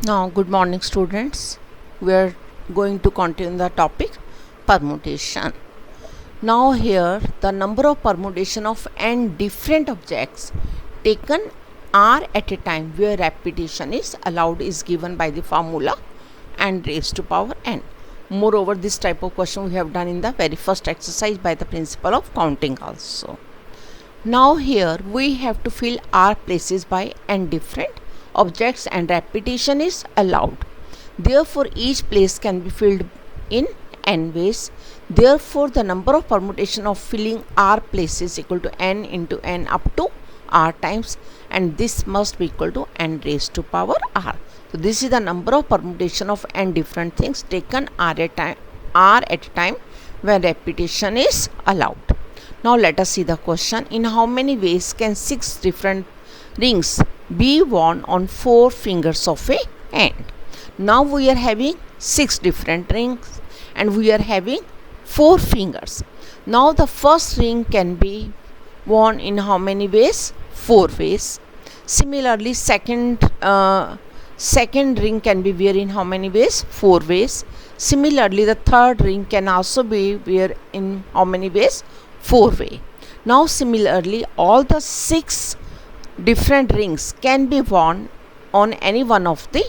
Now, good morning, students. We are going to continue the topic permutation. Now, here the number of permutation of n different objects taken are at a time where repetition is allowed is given by the formula n raised to power n. Moreover, this type of question we have done in the very first exercise by the principle of counting also. Now here we have to fill r places by n different objects and repetition is allowed. Therefore, each place can be filled in n ways. Therefore, the number of permutation of filling r places equal to n into n up to r times, and this must be equal to n raised to power r. So, this is the number of permutation of n different things taken r at a time when repetition is allowed. Now let us see the question. In how many ways can 6 different rings be worn on 4 fingers of a hand? Now we are having 6 different rings and we are having 4 fingers. Now the first ring can be worn in how many ways? 4 ways. Similarly, second ring can be worn in how many ways? 4 ways. Similarly, the third ring can also be worn in how many ways? 4 way. Now similarly, all the 6 different rings can be worn on any one of the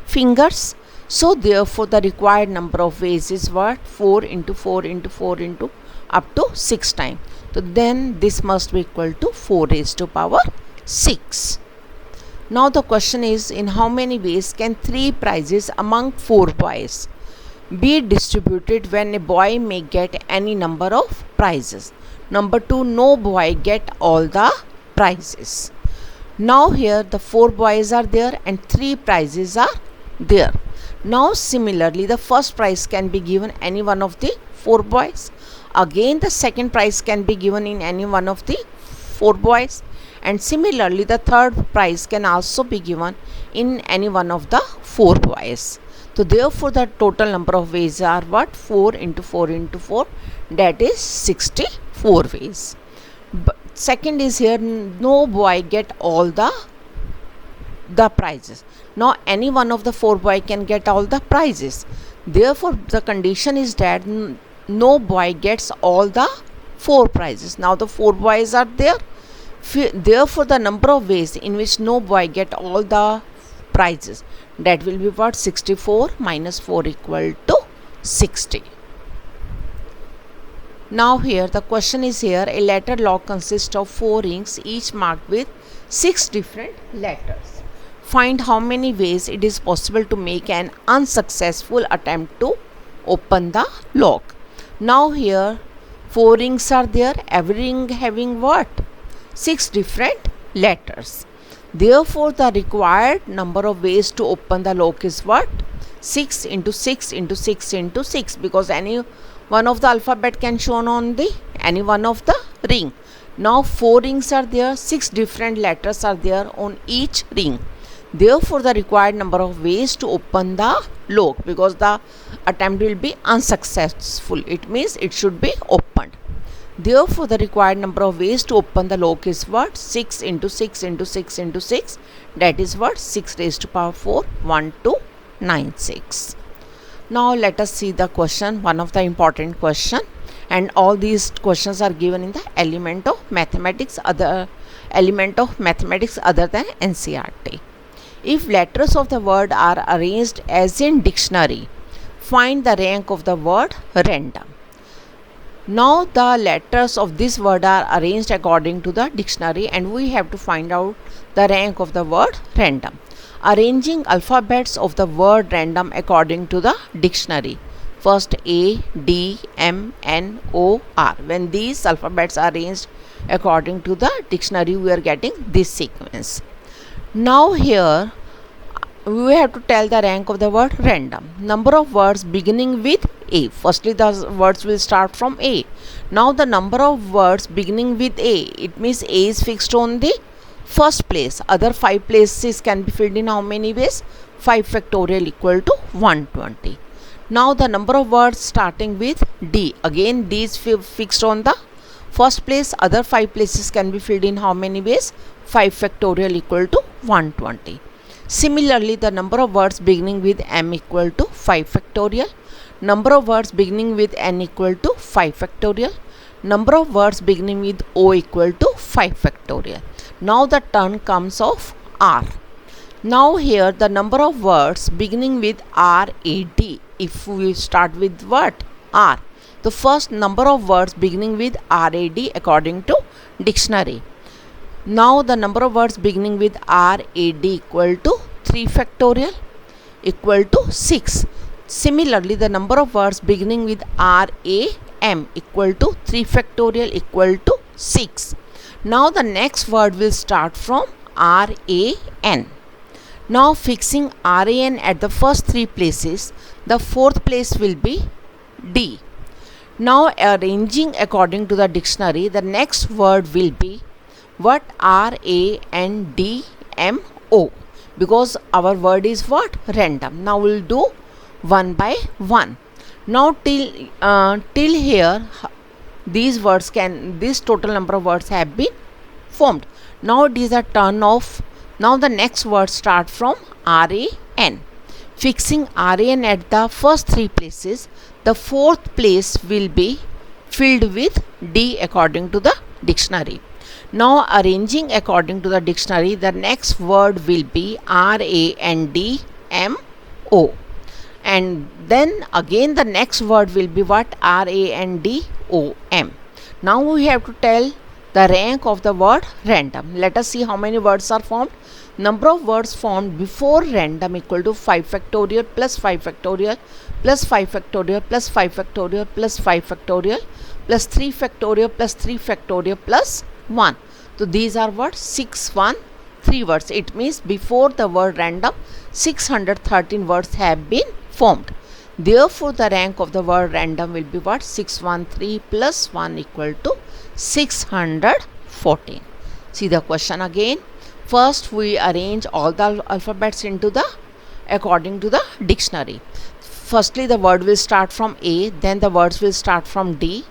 fingers. So therefore the required number of ways is what? 4 into 4 into 4 into up to 6 times. So then this must be equal to 4 raised to power 6. Now the question is, in how many ways can 3 prizes among 4 boys be distributed when a boy may get any number of prizes? Number 2, no boy get all the prizes. Now here the 4 boys are there and 3 prizes are there. Now similarly, the first prize can be given any one of the 4 boys. Again the second prize can be given in any one of the 4 boys. And similarly, the third prize can also be given in any one of the 4 boys. So therefore the total number of ways are what? 4 into 4 into 4, that is 64 ways. But second is here, no boy get all the prizes. Now any one of the 4 boy can get all the prizes. Therefore the condition is that no boy gets all the 4 prizes. Now the 4 boys are there. Therefore the number of ways in which no boy get all the prizes, that will be what? 64 minus 4 equal to 60. Now here the question is here, a letter log consists of 4 rings each marked with 6 different letters. Find how many ways it is possible to make an unsuccessful attempt to open the log. Now here 4 rings are there, every ring having what? 6 different letters. Therefore the required number of ways to open the lock is what? 6 into 6 into 6 into 6, because any one of the alphabet can shown on the any one of the ring. Now 4 rings are there, 6 different letters are there on each ring. Therefore the required number of ways to open the lock, because the attempt will be unsuccessful, it means it should be opened. Therefore the required number of ways to open the lock is what? 6 into 6 into 6 into 6, that is what? 6 raised to power 4, 1296. Now let us see the question, one of the important question, and all these questions are given in the element of mathematics other than NCERT. If letters of the word are arranged as in dictionary, find the rank of the word random. Now the letters of this word are arranged according to the dictionary and we have to find out the rank of the word random. Arranging alphabets of the word random according to the dictionary. First A, D, M, N, O, R. When these alphabets are arranged according to the dictionary, we are getting this sequence. Now here we have to tell the rank of the word random. Number of words beginning with A. Firstly the words will start from A. Now the number of words beginning with A, it means A is fixed on the first place. Other 5 places can be filled in how many ways? 5 factorial equal to 120. Now the number of words starting with D. Again D is fixed on the first place. Other 5 places can be filled in how many ways? 5 factorial equal to 120. Similarly, the number of words beginning with m equal to 5 factorial, number of words beginning with n equal to 5 factorial, number of words beginning with o equal to 5 factorial. Now the turn comes of r. Now here the number of words beginning with RAD. If we start with what? R. The first number of words beginning with RAD according to dictionary. Now the number of words beginning with RAD equal to 3 factorial equal to 6. Similarly, the number of words beginning with RAM equal to 3 factorial equal to 6. Now the next word will start from RAN. Now fixing RAN at the first three places, the fourth place will be D. Now arranging according to the dictionary, the next word will be what? RANDMO, because our word is what? Random. Now we'll do one by one. Now till here these total number of words have been formed. Now it is a turn of. Now the next word start from RAN. Fixing RAN at the first three places, the fourth place will be filled with D according to the dictionary. Now arranging according to the dictionary, the next word will be RANDMO. And then again the next word will be what? RANDOM. Now we have to tell the rank of the word random. Let us see how many words are formed. Number of words formed before random equal to 5 factorial plus 5 factorial plus 5 factorial plus 5 factorial plus 5 factorial plus 3 factorial plus 3 factorial plus 1. So these are what? 6, 1, 3 words. It means before the word random 613 words have been formed. Therefore the rank of the word random will be what? 613 plus 1 equal to 614. See the question again. First we arrange all the alphabets into the according to the dictionary. Firstly the word will start from A, then the words will start from D,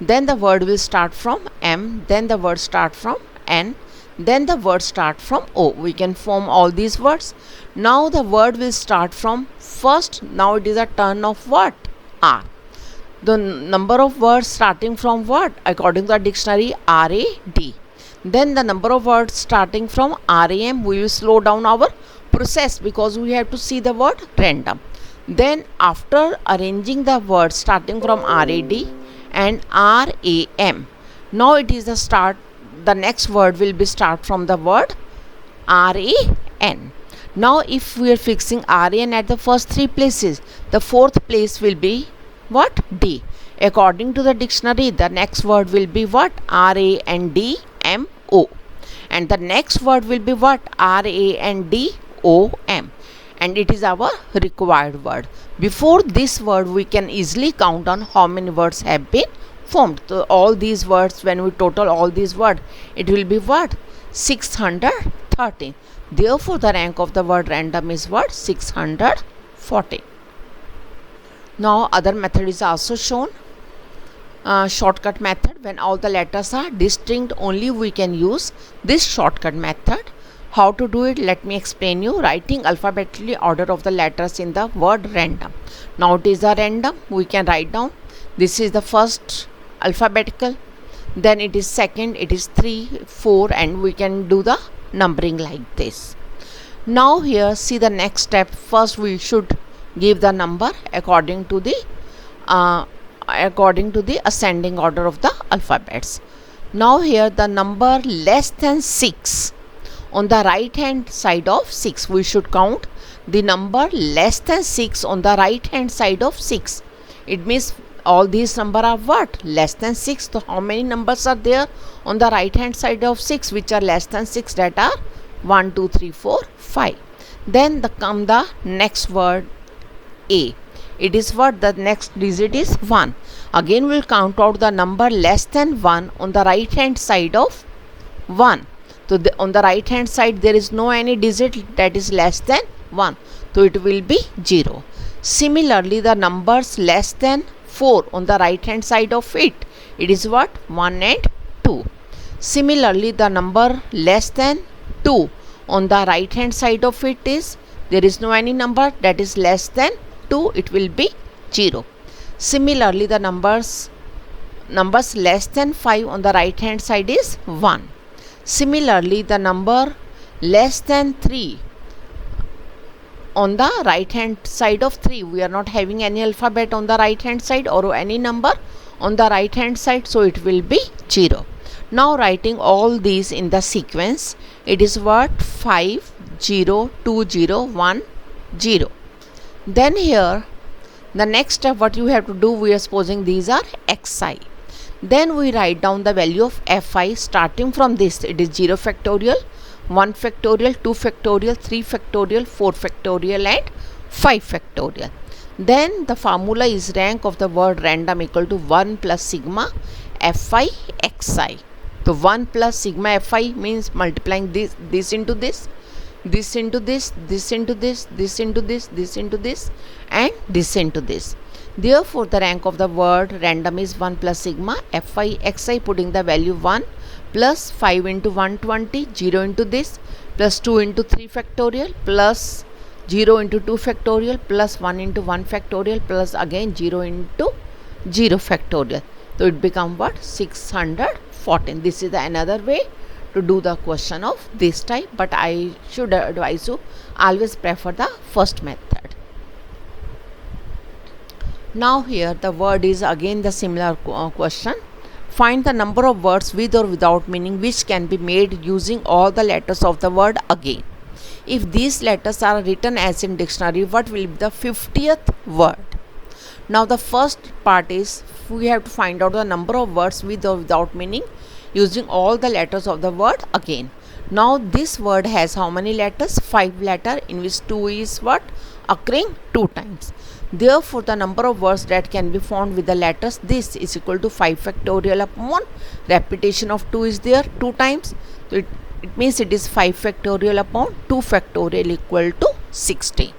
then the word will start from M, then the word start from N, then the word start from O. We can form all these words. Now the word will start from first. Now it is a turn of what? R. The number of words starting from what? According to the dictionary, RAD. Then the number of words starting from RAM, we will slow down our process because we have to see the word random. Then after arranging the words starting from RAD and RAM, now it is the start. The next word will be start from the word RAN. Now if we are fixing RAN at the first three places, the fourth place will be what? D. According to the dictionary, the next word will be what? RANDMO. And the next word will be what? RANDOM. And it is our required word. Before this word, we can easily count on how many words have been formed. So all these words, when we total all these words, it will be what? 613. Therefore, the rank of the word random is what? 614. Now, other method is also shown. Shortcut method. When all the letters are distinct, only we can use this shortcut method. How to do it? Let me explain you. Writing alphabetically order of the letters in the word random. Now it is a random. We can write down. This is the first alphabetical. Then it is second. It is 3, 4, and we can do the numbering like this. Now here see the next step. First we should give the number according to the ascending order of the alphabets. Now here the number less than 6 on the right hand side of 6. We should count the number less than 6 on the right hand side of 6. It means all these numbers are what? Less than 6. So how many numbers are there on the right hand side of 6 which are less than 6? That are 1, 2, 3, 4, 5. Then come the next word A. It is what? The next digit is 1. Again we will count out the number less than 1 on the right hand side of 1. So on the right hand side there is no any digit that is less than 1. So it will be 0. Similarly the numbers less than 4 on the right hand side of it. It is what? 1 and 2. Similarly the number less than 2 On the right hand side of it is, there is no any number that is less than 2, it will be 0. Similarly, the numbers less than 5 on the right hand side is 1. Similarly, the number less than 3 on the right hand side of 3, we are not having any alphabet on the right hand side or any number on the right hand side, so it will be 0. Now writing all these in the sequence, it is what 5 0 2 0 1 0. Then here the next step what you have to do, we are supposing these are xi. Then we write down the value of fi starting from this, it is 0 factorial, 1 factorial, 2 factorial, 3 factorial, 4 factorial and 5 factorial. Then the formula is rank of the word random equal to 1 plus sigma fi xi. So 1 plus sigma fi means multiplying this into this into this, this into this, this into this, this into this and this into this. Therefore, the rank of the word random is 1 plus sigma fi xi, putting the value 1 plus 5 into 120, 0 into this, plus 2 into 3 factorial, plus 0 into 2 factorial, plus 1 into 1 factorial, plus again 0 into 0 factorial. So it becomes what? 614. This is another way to do the question of this type, but I should advise you always prefer the first method. Now here the word is again the similar question. Find the number of words with or without meaning which can be made using all the letters of the word again. If these letters are written as in dictionary, what will be the 50th word? Now the first part is we have to find out the number of words with or without meaning using all the letters of the word again. Now this word has how many letters? 5 letters, in which 2 is what? Occurring 2 times. Therefore, the number of words that can be found with the letters this is equal to 5 factorial upon repetition of 2 is there 2 times. So it means it is 5 factorial upon 2 factorial equal to 60.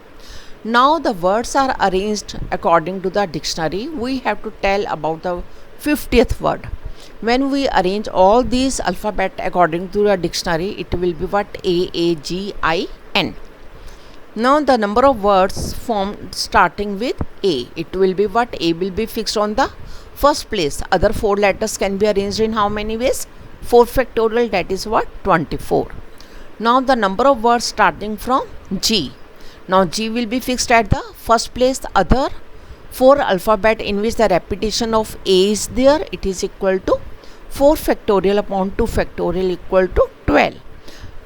Now the words are arranged according to the dictionary. We have to tell about the 50th word. When we arrange all these alphabet according to the dictionary, it will be what? A-A-G-I-N. Now the number of words formed starting with A, it will be what? A will be fixed on the first place. Other 4 letters can be arranged in how many ways? 4 factorial, that is what? 24. Now the number of words starting from G. Now G will be fixed at the first place. Other 4 alphabet in which the repetition of A is there, it is equal to 4 factorial upon 2 factorial equal to 12.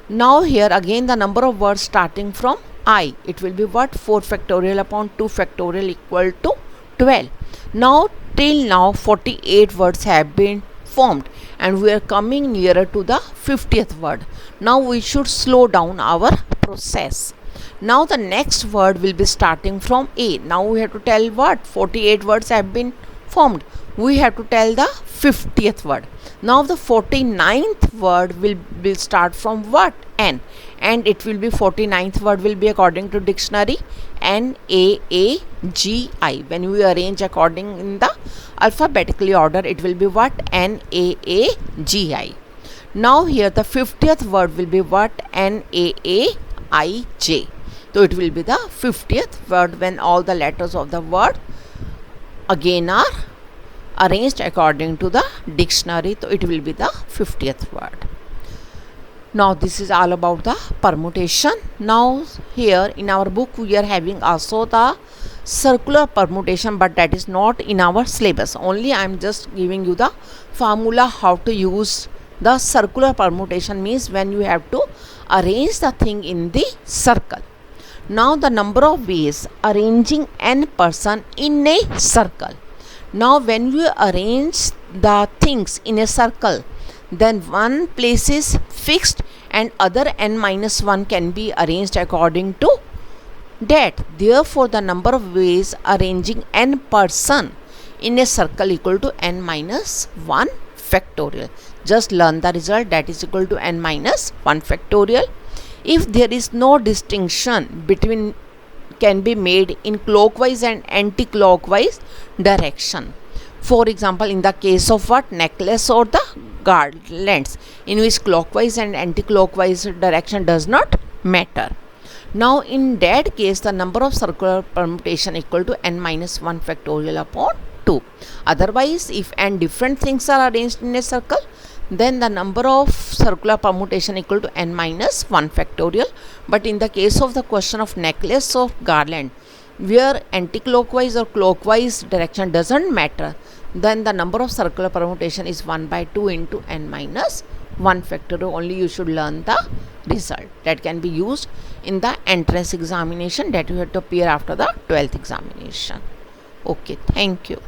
Now here again the number of words starting from I, it will be what? 4 factorial upon 2 factorial equal to 12. Now till now 48 words have been formed and we are coming nearer to the 50th word. Now we should slow down our process. Now the next word will be starting from A. Now we have to tell what? 48 words have been formed. We have to tell the 50th word. Now the 49th word will start from what? N. And it will be 49th word will be according to dictionary N-A-A-G-I. When we arrange according in the alphabetically order, it will be what? N-A-A-G-I. Now here the 50th word will be what? N-A-A-I-J. So it will be the 50th word when all the letters of the word again are arranged according to the dictionary. So it will be the 50th word. Now this is all about the permutation. Now here in our book we are having also the circular permutation, but that is not in our syllabus. Only I am just giving you the formula how to use the circular permutation, means when you have to arrange the thing in the circle. Now the number of ways arranging n person in a circle. Now when we arrange the things in a circle, then one place is fixed and other n minus 1 can be arranged according to that. Therefore the number of ways arranging n person in a circle equal to n minus 1 factorial. Just learn the result, that is equal to n minus 1 factorial. If there is no distinction between can be made in clockwise and anti-clockwise direction. For example, in the case of what? Necklace or the garlands in which clockwise and anti-clockwise direction does not matter. Now in that case the number of circular permutation equal to n minus 1 factorial upon 2. Otherwise, if n different things are arranged in a circle, then the number of circular permutation equal to n minus 1 factorial. But in the case of the question of necklace or garland, where anti-clockwise or clockwise direction doesn't matter, then the number of circular permutation is 1 by 2 into n minus 1 factorial. Only you should learn the result that can be used in the entrance examination that you have to appear after the 12th examination. Okay, thank you.